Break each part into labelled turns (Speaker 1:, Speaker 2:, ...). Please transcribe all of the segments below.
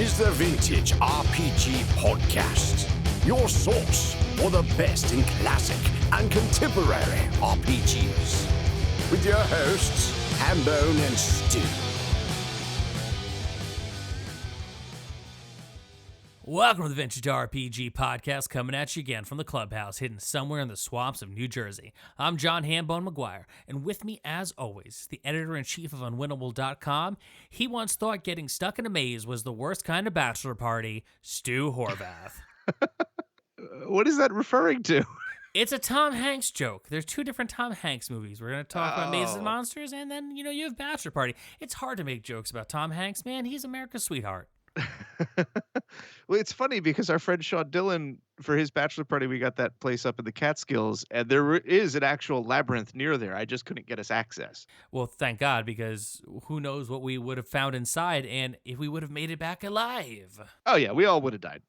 Speaker 1: is the Vintage RPG Podcast, your source for the best in classic and contemporary RPGs. With your hosts, Hambone and Stu.
Speaker 2: Welcome to the Vintage RPG Podcast, coming at you again from the clubhouse, hidden somewhere in the swamps of New Jersey. I'm John Hambone McGuire, and with me, as always, the editor-in-chief of Unwinnable.com. He once thought getting stuck in a maze was the worst kind of bachelor party, Stu Horvath.
Speaker 3: What is that referring to?
Speaker 2: It's a Tom Hanks joke. There's two different Tom Hanks movies. We're going to talk about Mazes and Monsters, and then, you have Bachelor Party. It's hard to make jokes about Tom Hanks, man. He's America's sweetheart.
Speaker 3: Well, it's funny because our friend Sean Dillon, for his bachelor party, we got that place up in the Catskills, and there is an actual labyrinth near there. I just couldn't get us access.
Speaker 2: Well, thank God, because who knows what we would have found inside and if we would have made it back alive.
Speaker 3: Oh, yeah, we all would have died.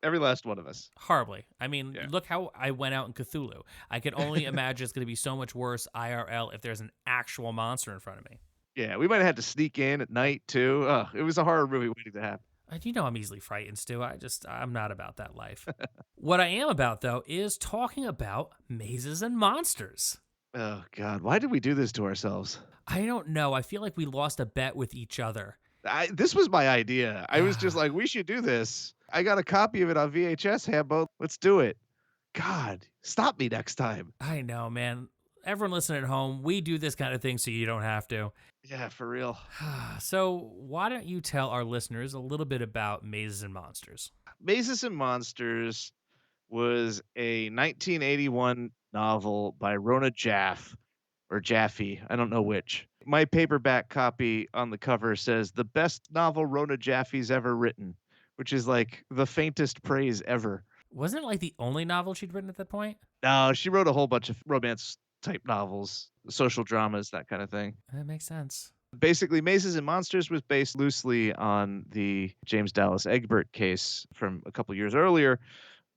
Speaker 3: Every last one of us.
Speaker 2: Horribly. I mean, Look how I went out in Cthulhu. I could only imagine it's going to be so much worse IRL if there's an actual monster in front of me.
Speaker 3: Yeah, we might have had to sneak in at night, too. It was a horror movie waiting to happen.
Speaker 2: I'm easily frightened, Stu. I'm not about that life. What I am about, though, is talking about mazes and monsters.
Speaker 3: Oh, God. Why did we do this to ourselves?
Speaker 2: I don't know. I feel like we lost a bet with each other.
Speaker 3: This was my idea. I was just like, we should do this. I got a copy of it on VHS, Hambo. Let's do it. God, stop me next time.
Speaker 2: I know, man. Everyone listening at home, we do this kind of thing so you don't have to.
Speaker 3: Yeah, for real.
Speaker 2: So why don't you tell our listeners a little bit about Mazes and Monsters?
Speaker 3: Mazes and Monsters was a 1981 novel by Rona Jaffe, or Jaffe, I don't know which. My paperback copy on the cover says, the best novel Rona Jaffe's ever written, which is like the faintest praise ever.
Speaker 2: Wasn't it like the only novel she'd written at that point?
Speaker 3: No, she wrote a whole bunch of romance type novels, social dramas, that kind of thing.
Speaker 2: That makes sense.
Speaker 3: Basically, Mazes and Monsters was based loosely on the James Dallas Egbert case from a couple years earlier,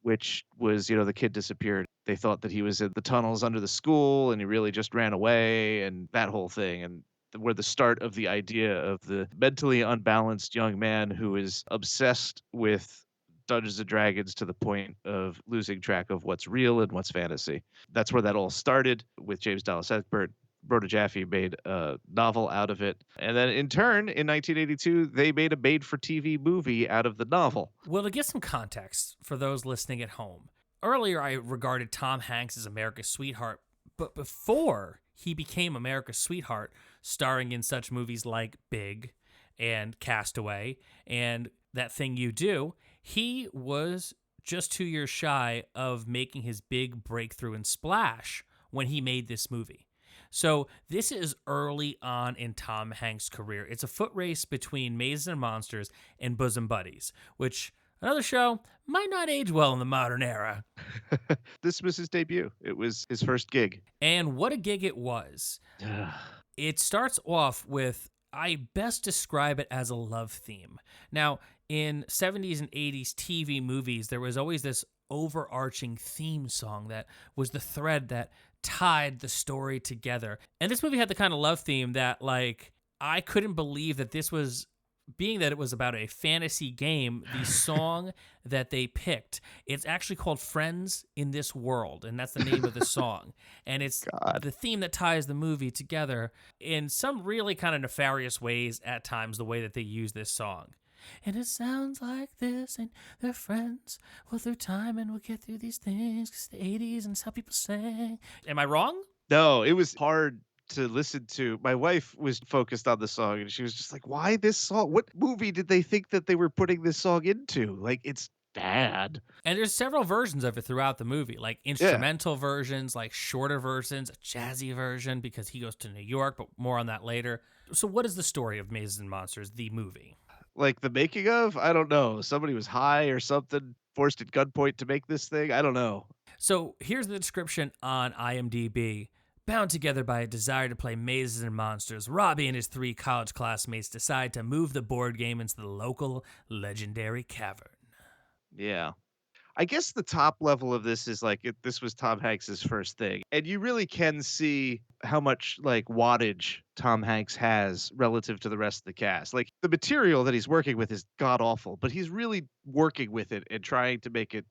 Speaker 3: which was, the kid disappeared. They thought that he was in the tunnels under the school and he really just ran away and that whole thing. And were the start of the idea of the mentally unbalanced young man who is obsessed with Dungeons and Dragons to the point of losing track of what's real and what's fantasy. That's where that all started with James Dallas Egbert. Rona Jaffe made a novel out of it. And then in turn, in 1982, they made a made-for-TV movie out of the novel.
Speaker 2: Well, to get some context for those listening at home, earlier I regarded Tom Hanks as America's sweetheart, but before he became America's sweetheart, starring in such movies like Big and Castaway and That Thing You Do, he was just 2 years shy of making his big breakthrough and splash when he made this movie. So this is early on in Tom Hanks' career. It's a foot race between Mazes and Monsters and Bosom Buddies, which, another show, might not age well in the modern era.
Speaker 3: This was his debut. It was his first gig.
Speaker 2: And what a gig it was. It starts off with, I best describe it as a love theme. Now, in 70s and 80s TV movies, there was always this overarching theme song that was the thread that tied the story together. And this movie had the kind of love theme that, I couldn't believe that this was, being that it was about a fantasy game, the song that they picked, it's actually called Friends in This World, and that's the name of the song. And it's the theme that ties the movie together in some really kind of nefarious ways at times, the way that they use this song. And it sounds like this, and they're friends. Well, through time, and we'll get through these things, 'cause the 80s, and it's how people sang. Am I wrong?
Speaker 3: No, it was hard to listen to. My wife was focused on the song, and she was just like, why this song? What movie did they think that they were putting this song into? It's bad.
Speaker 2: And there's several versions of it throughout the movie, like instrumental versions, like shorter versions, a jazzy version, because he goes to New York, but more on that later. So what is the story of Mazes and Monsters, the movie?
Speaker 3: Like the making of? I don't know. Somebody was high or something, forced at gunpoint to make this thing. I don't know.
Speaker 2: So here's the description on IMDb. Bound together by a desire to play Mazes and Monsters, Robbie and his 3 college classmates decide to move the board game into the local legendary cavern.
Speaker 3: Yeah. I guess the top level of this is like this was Tom Hanks's first thing, and you really can see how much like wattage Tom Hanks has relative to the rest of the cast. Like the material that he's working with is god awful, but he's really working with it and trying to make it,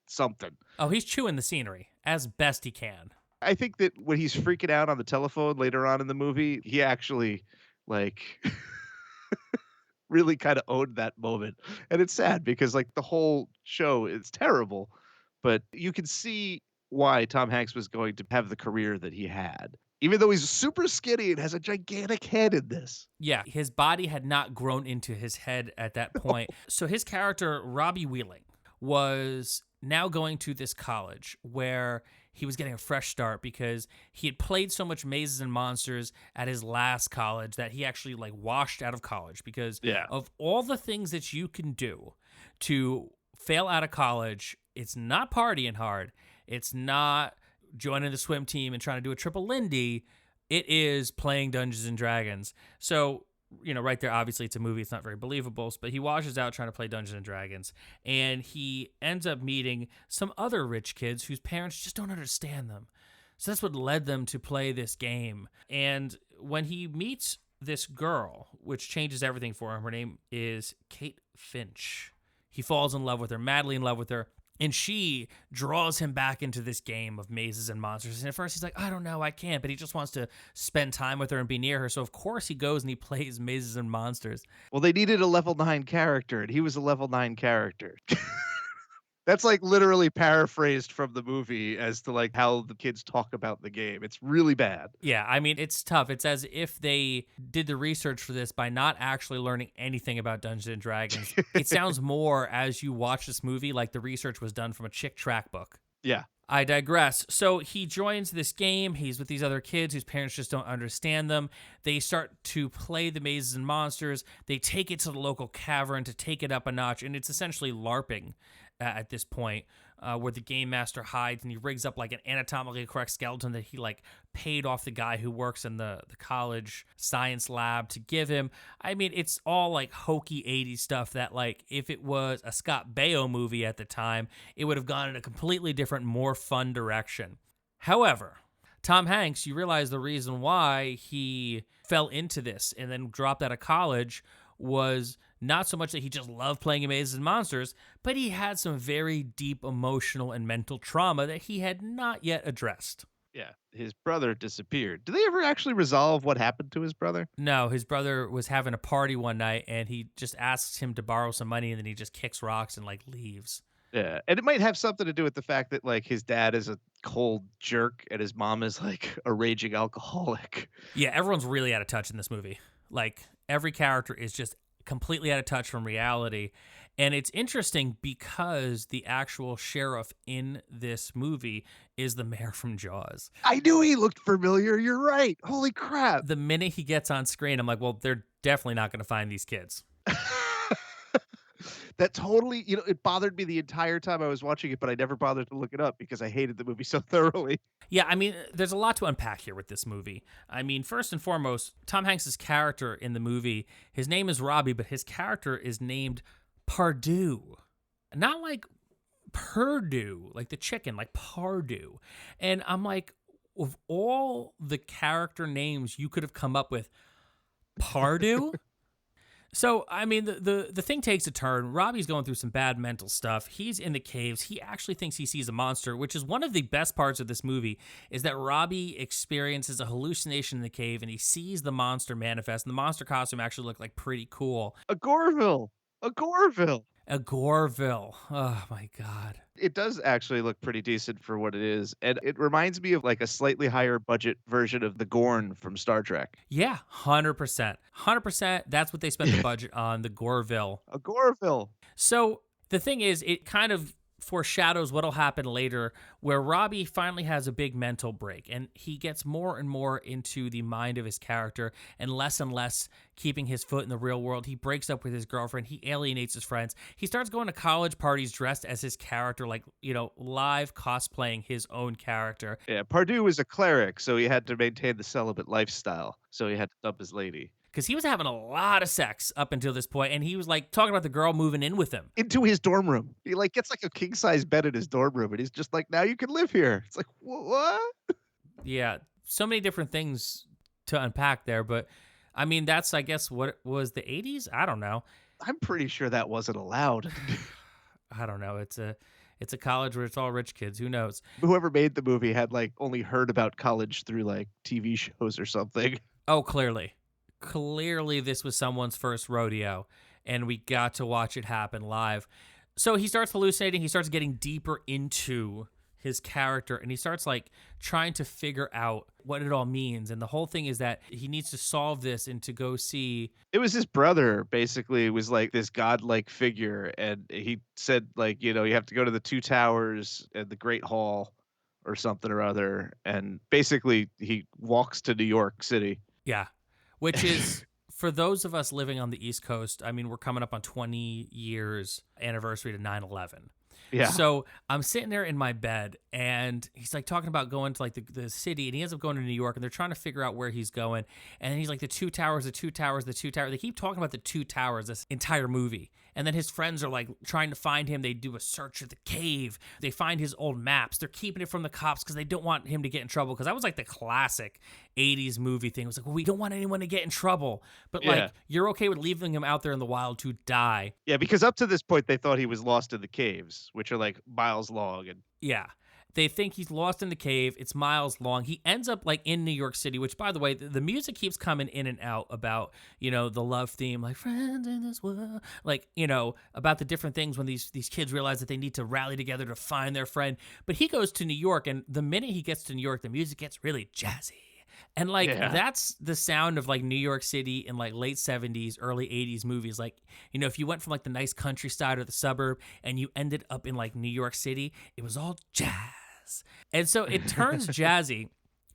Speaker 3: something.
Speaker 2: Oh, he's chewing the scenery as best he can.
Speaker 3: I think that when he's freaking out on the telephone later on in the movie, he actually like really kind of owned that moment. And it's sad because like the whole show is terrible, but you can see why Tom Hanks was going to have the career that he had. Even though he's super skinny and has a gigantic head in this.
Speaker 2: Yeah, his body had not grown into his head at that point. So his character, Robbie Wheeling, was now going to this college where he was getting a fresh start because he had played so much Mazes and Monsters at his last college that he actually like washed out of college because of all the things that you can do to fail out of college. It's not partying hard. It's not joining the swim team and trying to do a triple Lindy. It is playing Dungeons and Dragons. So, right there, obviously it's a movie. It's not very believable, but he washes out trying to play Dungeons and Dragons. And he ends up meeting some other rich kids whose parents just don't understand them. So that's what led them to play this game. And when he meets this girl, which changes everything for him, her name is Kate Finch. He falls in love with her, madly in love with her. And she draws him back into this game of Mazes and Monsters. And at first he's like, I don't know, I can't. But he just wants to spend time with her and be near her. So of course he goes and he plays Mazes and Monsters.
Speaker 3: Well, they needed a level 9 character, and he was a level 9 character. That's like literally paraphrased from the movie as to like how the kids talk about the game. It's really bad.
Speaker 2: Yeah, I mean, it's tough. It's as if they did the research for this by not actually learning anything about Dungeons and Dragons. It sounds more, as you watch this movie, like the research was done from a chick track book.
Speaker 3: Yeah.
Speaker 2: I digress. So he joins this game. He's with these other kids whose parents just don't understand them. They start to play the Mazes and Monsters. They take it to the local cavern to take it up a notch, and it's essentially LARPing at this point, where the game master hides and he rigs up like an anatomically correct skeleton that he like paid off the guy who works in the college science lab to give him. I mean, it's all like hokey 80s stuff that like if it was a Scott Baio movie at the time, it would have gone in a completely different, more fun direction. However, Tom Hanks, you realize the reason why he fell into this and then dropped out of college was not so much that he just loved playing Mazes and Monsters, but he had some very deep emotional and mental trauma that he had not yet addressed.
Speaker 3: Yeah, his brother disappeared. Did they ever actually resolve what happened to his brother?
Speaker 2: No, his brother was having a party one night, and he just asks him to borrow some money, and then he just kicks rocks and, like, leaves.
Speaker 3: Yeah, and it might have something to do with the fact that, like, his dad is a cold jerk, and his mom is, like, a raging alcoholic.
Speaker 2: Yeah, everyone's really out of touch in this movie. Like, every character is just completely out of touch from reality. And it's interesting because the actual sheriff in this movie is the mayor from Jaws.
Speaker 3: I knew he looked familiar. You're right. Holy crap.
Speaker 2: The minute he gets on screen, I'm like, well, they're definitely not going to find these kids.
Speaker 3: That totally, it bothered me the entire time I was watching it, but I never bothered to look it up because I hated the movie so thoroughly.
Speaker 2: Yeah, I mean, there's a lot to unpack here with this movie. I mean, first and foremost, Tom Hanks' character in the movie, his name is Robbie, but his character is named Pardue. Not like Purdue, like the chicken, like Pardue. And I'm like, of all the character names you could have come up with, Pardue? So, I mean, the thing takes a turn. Robbie's going through some bad mental stuff. He's in the caves. He actually thinks he sees a monster, which is one of the best parts of this movie, is that Robbie experiences a hallucination in the cave, and he sees the monster manifest, and the monster costume actually looked like pretty cool.
Speaker 3: A Goreville. A Goreville.
Speaker 2: A Goreville. Oh, my God.
Speaker 3: It does actually look pretty decent for what it is. And it reminds me of like a slightly higher budget version of the Gorn from Star Trek.
Speaker 2: Yeah, 100%. 100%. That's what they spent the budget on, the Goreville.
Speaker 3: A Goreville.
Speaker 2: So the thing is, it kind of foreshadows what'll happen later where Robbie finally has a big mental break, and he gets more and more into the mind of his character and less keeping his foot in the real world. He breaks up with his girlfriend. He alienates his friends. He starts going to college parties dressed as his character, like, live cosplaying his own character.
Speaker 3: Yeah, Pardue was a cleric, so he had to maintain the celibate lifestyle. So he had to dump his lady.
Speaker 2: Because he was having a lot of sex up until this point, and he was like talking about the girl moving in with him.
Speaker 3: Into his dorm room. He like gets like a king-size bed in his dorm room, and he's just like, now you can live here. It's like, what?
Speaker 2: Yeah, so many different things to unpack there, but I mean, that's, I guess, what it was, the 80s? I don't know.
Speaker 3: I'm pretty sure that wasn't allowed.
Speaker 2: I don't know. It's a college where it's all rich kids. Who knows?
Speaker 3: Whoever made the movie had like only heard about college through like TV shows or something.
Speaker 2: Oh, clearly. Clearly this was someone's first rodeo, and we got to watch it happen live. So he starts hallucinating. He starts getting deeper into his character, and he starts like trying to figure out what it all means. And the whole thing is that he needs to solve this and to go see.
Speaker 3: It was his brother, basically, was like this godlike figure. And he said, like, you have to go to the two towers and the Great Hall or something or other. And basically he walks to New York City.
Speaker 2: Yeah. Which is, for those of us living on the East Coast, I mean, we're coming up on 20 years anniversary to 9/11.
Speaker 3: Yeah.
Speaker 2: So I'm sitting there in my bed, and he's like talking about going to like the city, and he ends up going to New York, and they're trying to figure out where he's going. And then he's like, the two towers, the two towers, the two towers. They keep talking about the two towers this entire movie. And then his friends are like trying to find him. They do a search of the cave. They find his old maps. They're keeping it from the cops because they don't want him to get in trouble. Because that was like the classic 80s movie thing. It was like, well, we don't want anyone to get in trouble. But like, you're okay with leaving him out there in the wild to die.
Speaker 3: Yeah, because up to this point, they thought he was lost in the caves, which are like miles long. And
Speaker 2: yeah. They think he's lost in the cave. It's miles long. He ends up like in New York City, which, by the way, the music keeps coming in and out about, the love theme, like friends in this world, like, about the different things when these kids realize that they need to rally together to find their friend. But he goes to New York, and the minute he gets to New York, the music gets really jazzy. And like, that's the sound of like New York City in like late 70s, early 80s movies. Like, if you went from like the nice countryside or the suburb and you ended up in like New York City, it was all jazz. And so it turns jazzy,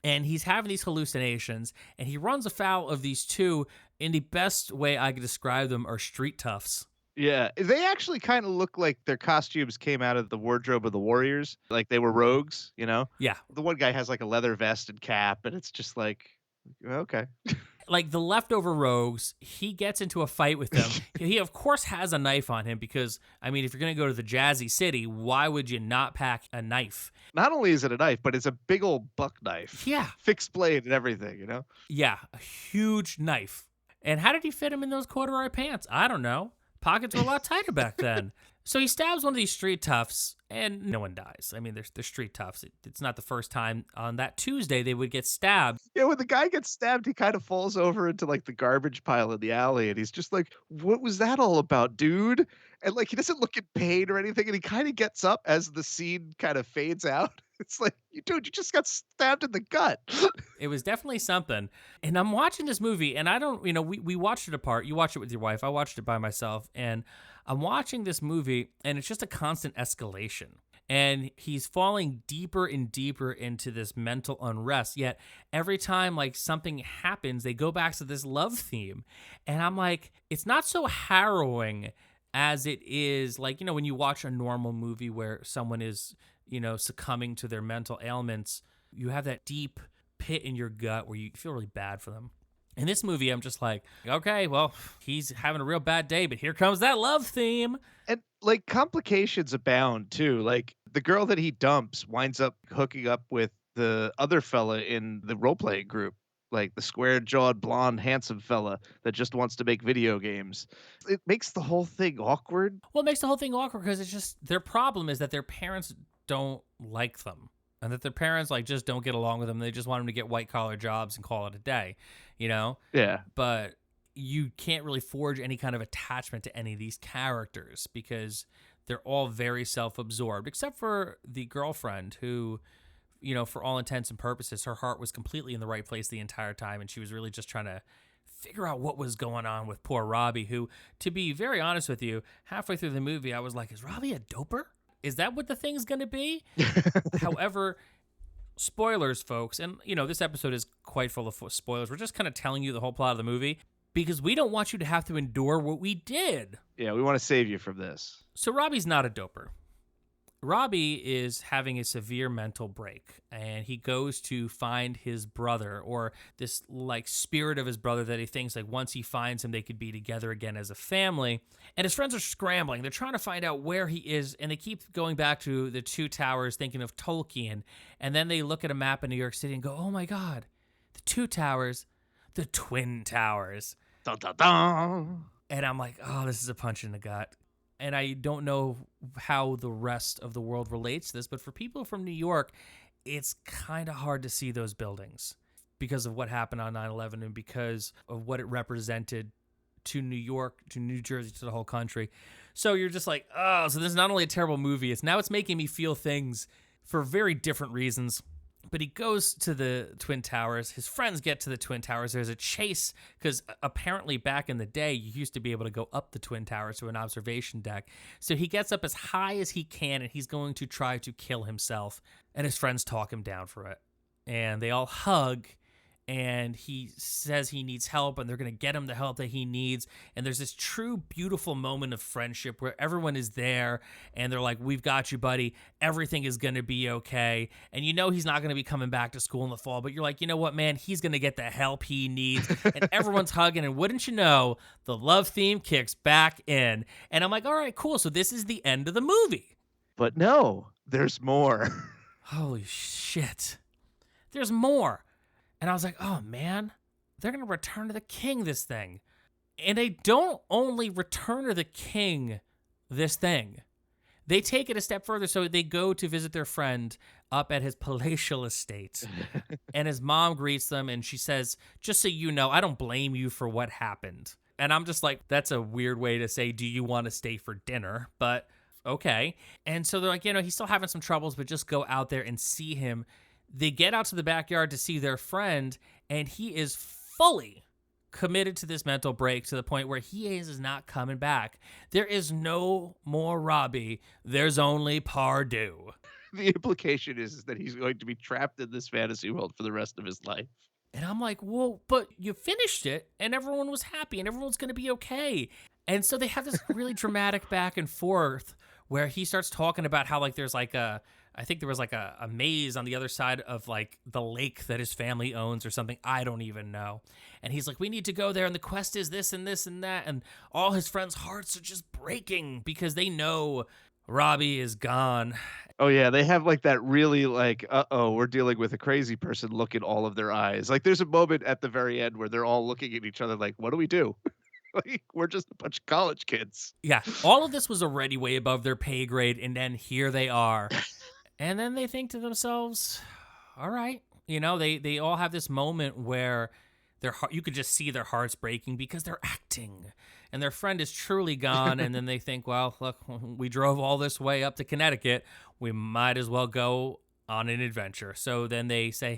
Speaker 2: and he's having these hallucinations, and he runs afoul of these two. In the best way I could describe them are street toughs.
Speaker 3: Yeah, they actually kind of look like their costumes came out of the wardrobe of the Warriors. Like they were rogues, Yeah. The one guy has like a leather vest and cap, and it's just like, okay.
Speaker 2: Like the leftover rogues, he gets into a fight with them. He, of course, has a knife on him because, I mean, if you're going to go to the jazzy city, why would you not pack a knife?
Speaker 3: Not only is it a knife, but it's a big old buck knife.
Speaker 2: Yeah.
Speaker 3: Fixed blade and everything,
Speaker 2: Yeah, a huge knife. And how did he fit him in those corduroy pants? I don't know. Pockets were a lot tighter back then. So he stabs one of these street toughs, and no one dies. I mean, they're street toughs. It's not the first time on that Tuesday they would get stabbed.
Speaker 3: Yeah, when the guy gets stabbed, he kind of falls over into like the garbage pile in the alley, and he's just like, what was that all about, dude? And like, he doesn't look in pain or anything, and he kind of gets up as the scene kind of fades out. It's like, dude, you just got stabbed in the gut.
Speaker 2: It was definitely something. And I'm watching this movie, and I don't, we watched it apart. You watched it with your wife. I watched it by myself. And I'm watching this movie, and it's just a constant escalation. And he's falling deeper and deeper into this mental unrest. Yet every time like something happens, they go back to this love theme. And I'm like, it's not so harrowing as it is like, when you watch a normal movie where someone is, succumbing to their mental ailments, you have that deep pit in your gut where you feel really bad for them. In this movie, I'm just like, okay, well, he's having a real bad day, but here comes that love theme.
Speaker 3: And like complications abound too. Like the girl that he dumps winds up hooking up with the other fella in the role-playing group. Like the square-jawed, blonde, handsome fella that just wants to make video games. It makes the whole thing awkward.
Speaker 2: Well, it makes the whole thing awkward because it's just their problem is that their parents don't like them, and that their parents like just don't get along with them. They just want them to get white-collar jobs and call it a day,
Speaker 3: Yeah.
Speaker 2: But you can't really forge any kind of attachment to any of these characters because they're all very self-absorbed, except for the girlfriend who, for all intents and purposes, her heart was completely in the right place the entire time, and she was really just trying to figure out what was going on with poor Robbie, who, to be very honest with you, halfway through the movie, I was like, is Robbie a doper? Is that what the thing's going to be? However, spoilers, folks, and this episode is quite full of spoilers. We're just kind of telling you the whole plot of the movie because we don't want you to have to endure what we did.
Speaker 3: Yeah, we want to save you from this.
Speaker 2: So Robbie's not a doper. Robbie is having a severe mental break, and he goes to find his brother, or this spirit of his brother that he thinks once he finds him, they could be together again as a family. And his friends are scrambling. They're trying to find out where he is, and they keep going back to the Two Towers, thinking of Tolkien. And then they look at a map in New York City and go, oh my God, the Two Towers, the Twin Towers.
Speaker 3: Dun, dun, dun.
Speaker 2: And I'm like, oh, this is a punch in the gut. And I don't know how the rest of the world relates to this, but for people from New York, it's kind of hard to see those buildings because of what happened on 9/11 and because of what it represented to New York, to New Jersey, to the whole country. So you're just like, oh, so this is not only a terrible movie, it's making me feel things for very different reasons. But he goes to the Twin Towers. His friends get to the Twin Towers. There's a chase because apparently back in the day, you used to be able to go up the Twin Towers to an observation deck. So he gets up as high as he can, and he's going to try to kill himself. And his friends talk him down for it. And they all hug, and he says he needs help, and they're going to get him the help that he needs. And there's this true, beautiful moment of friendship where everyone is there, and they're like, we've got you, buddy. Everything is going to be okay. And he's not going to be coming back to school in the fall, but you're like, you know what, man? He's going to get the help he needs. And everyone's hugging, and wouldn't you know, the love theme kicks back in. And I'm like, all right, cool. So this is the end of the movie.
Speaker 3: But no, there's more.
Speaker 2: Holy shit. There's more. And I was like, oh, man, they're going to Return to the King this thing. And they don't only Return to the King this thing. They take it a step further. So they go to visit their friend up at his palatial estate. And his mom greets them, and she says, just so you know, I don't blame you for what happened. And I'm just like, that's a weird way to say, do you want to stay for dinner? But okay. And so they're like, he's still having some troubles, but just go out there and see him. They get out to the backyard to see their friend, and he is fully committed to this mental break to the point where he is not coming back. There is no more Robbie. There's only Pardue.
Speaker 3: The implication is that he's going to be trapped in this fantasy world for the rest of his life.
Speaker 2: And I'm like, well, but you finished it, and everyone was happy, and everyone's going to be okay. And so they have this really dramatic back and forth where he starts talking about how, there's I think there was a maze on the other side of the lake that his family owns or something. I don't even know. And he's like, we need to go there. And the quest is this and this and that. And all his friends' hearts are just breaking because they know Robbie is gone.
Speaker 3: Oh, yeah. They have that really uh-oh, we're dealing with a crazy person look in all of their eyes. There's a moment at the very end where they're all looking at each other like, what do we do? We're just a bunch of college kids.
Speaker 2: Yeah. All of this was already way above their pay grade. And then here they are. And then they think to themselves, all right, they all have this moment where you could just see their hearts breaking because they're acting and their friend is truly gone. And then they think, well, look, we drove all this way up to Connecticut. We might as well go on an adventure. So then they say,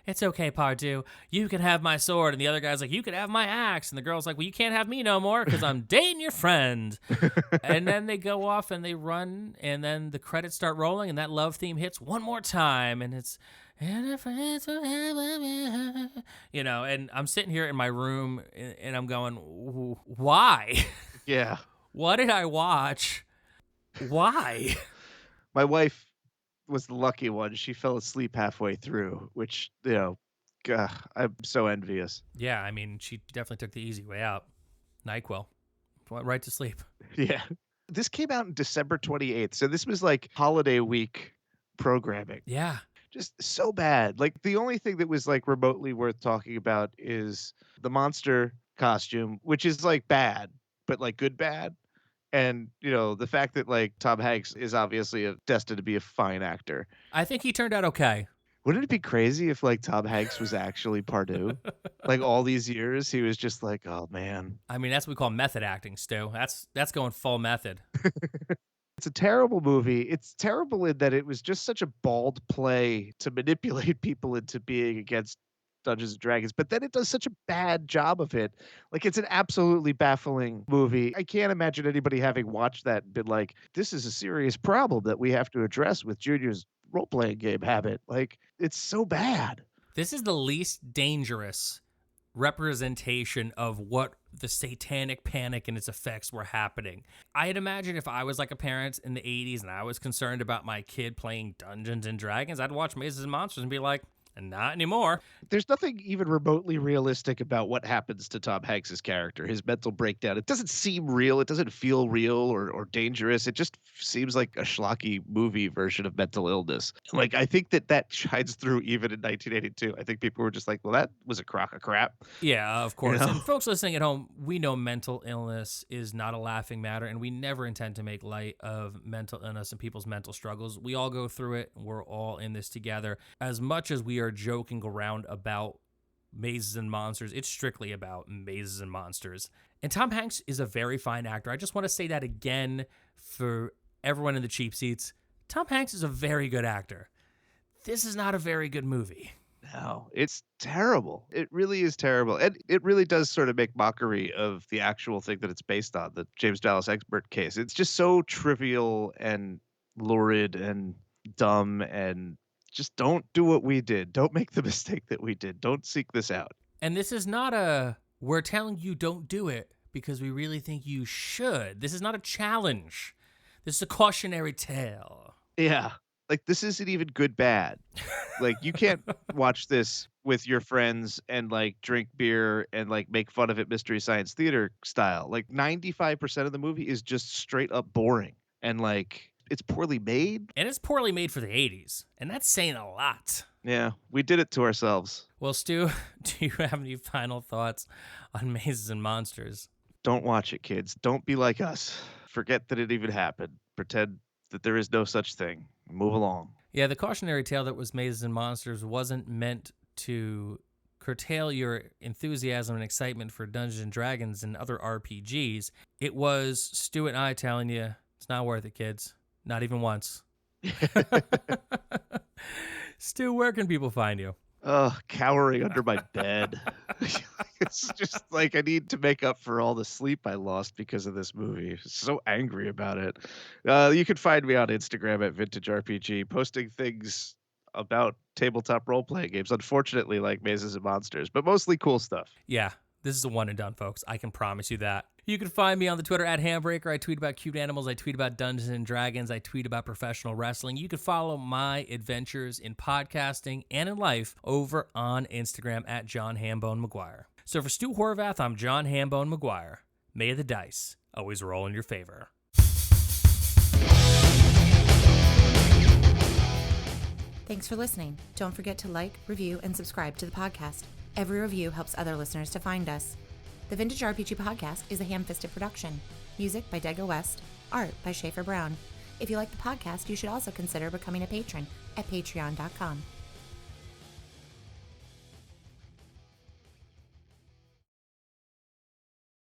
Speaker 2: it's okay, Pardue. You can have my sword. And the other guy's like, you can have my axe. And the girl's like, well, you can't have me no more because I'm dating your friend. And then they go off and they run. And then the credits start rolling. And that love theme hits one more time. And it's, and I'm sitting here in my room and I'm going, why?
Speaker 3: Yeah.
Speaker 2: What did I watch? Why?
Speaker 3: My wife was the lucky one. She fell asleep halfway through, which, I'm so envious.
Speaker 2: Yeah, I mean, she definitely took the easy way out. NyQuil. Went right to sleep.
Speaker 3: Yeah. This came out in December 28th, so this was holiday week programming.
Speaker 2: Yeah.
Speaker 3: Just so bad. The only thing that was remotely worth talking about is the monster costume, which is bad, but good bad. And, the fact that, Tom Hanks is obviously destined to be a fine actor.
Speaker 2: I think he turned out okay.
Speaker 3: Wouldn't it be crazy if, Tom Hanks was actually Pardue? All these years, he was just oh, man.
Speaker 2: I mean, that's what we call method acting, Stu. That's going full method.
Speaker 3: It's a terrible movie. It's terrible in that it was just such a bald play to manipulate people into being against Dungeons and Dragons, but then it does such a bad job of it. Like, it's an absolutely baffling movie. I can't imagine anybody having watched that and been like, this is a serious problem that we have to address with Junior's role-playing game habit. Like, it's so bad.
Speaker 2: This is the least dangerous representation of what the satanic panic and its effects were happening. I'd imagine if I was like a parent in the 80s and I was concerned about my kid playing Dungeons and Dragons, I'd watch Mazes and Monsters and be like, not anymore.
Speaker 3: There's nothing even remotely realistic about what happens to Tom Hanks's character, his mental breakdown. It doesn't seem real. It doesn't feel real or dangerous. It just seems like a schlocky movie version of mental illness. Like, I think that shines through even in 1982. I think people were just like, well, that was a crock of crap.
Speaker 2: Yeah, of course.
Speaker 3: You know?
Speaker 2: And folks listening at home, we know mental illness is not a laughing matter, and we never intend to make light of mental illness and people's mental struggles. We all go through it. We're all in this together. As much as we are joking around about Mazes and Monsters, it's strictly about Mazes and Monsters. And Tom Hanks is a very fine actor. I just want to say that again for everyone in the cheap seats. Tom Hanks is a very good actor. This is not a very good movie.
Speaker 3: No, it's terrible. It really is terrible. And it really does sort of make mockery of the actual thing that it's based on, the James Dallas Egbert case. It's just so trivial and lurid and dumb, and just don't do what we did. Don't make the mistake that we did. Don't seek this out.
Speaker 2: And this is not a, we're telling you don't do it because we really think you should. This is not a challenge. This is a cautionary tale.
Speaker 3: Yeah. Like, this isn't even good bad. Like, you can't watch this with your friends and, like, drink beer and, like, make fun of it Mystery Science Theater style. Like, 95% of the movie is just straight up boring. And, like, it's poorly made.
Speaker 2: And it's poorly made for the 80s. And that's saying a lot.
Speaker 3: Yeah, we did it to ourselves.
Speaker 2: Well, Stu, do you have any final thoughts on Mazes and Monsters?
Speaker 3: Don't watch it, kids. Don't be like us. Forget that it even happened. Pretend that there is no such thing. Move along.
Speaker 2: Yeah, the cautionary tale that was Mazes and Monsters wasn't meant to curtail your enthusiasm and excitement for Dungeons and Dragons and other RPGs. It was Stu and I telling you, it's not worth it, kids. Not even once. Stu, where can people find you?
Speaker 3: Cowering under my bed. It's just like I need to make up for all the sleep I lost because of this movie. So angry about it. You can find me on Instagram at Vintage RPG, posting things about tabletop role-playing games, unfortunately, like Mazes and Monsters, but mostly cool stuff.
Speaker 2: Yeah, this is a one and done, folks. I can promise you that. You can find me on the Twitter at Handbreaker. I tweet about cute animals. I tweet about Dungeons and Dragons. I tweet about professional wrestling. You can follow my adventures in podcasting and in life over on Instagram at John Hambone McGuire. So for Stu Horvath, I'm John Hambone McGuire. May the dice always roll in your favor.
Speaker 4: Thanks for listening. Don't forget to like, review, and subscribe to the podcast. Every review helps other listeners to find us. The Vintage RPG Podcast is a ham-fisted production. Music by Dego West. Art by Schaefer Brown. If you like the podcast, you should also consider becoming a patron at patreon.com.